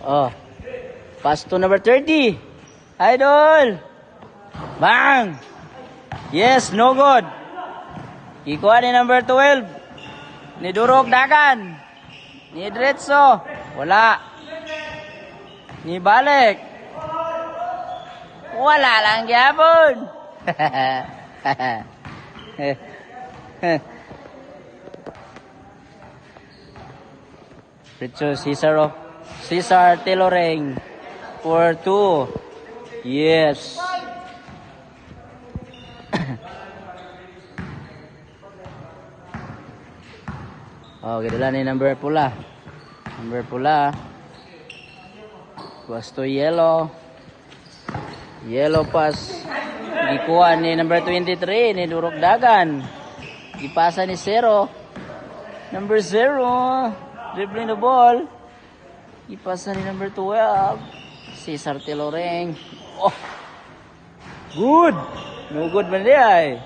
Oh. Pass to number 30. Idol. Bang. Yes, no good. Ikuha ni number 12. Ni Durok Dagan. Ni Dretso. Wala. Ni balik. Wala lang gyapon. Richo Cesar Teloreng for 2. Yes. Oh, gila ni number pula. Number pula. Was to yellow. Yellow pass. Ikuha ni number 23 ni Durok Dagan. Ipasa ni Zero. Number 0. Dribbling the ball. Ipasa ni number 12. Cesar Teloreng. Oh. Good. No good man di ay.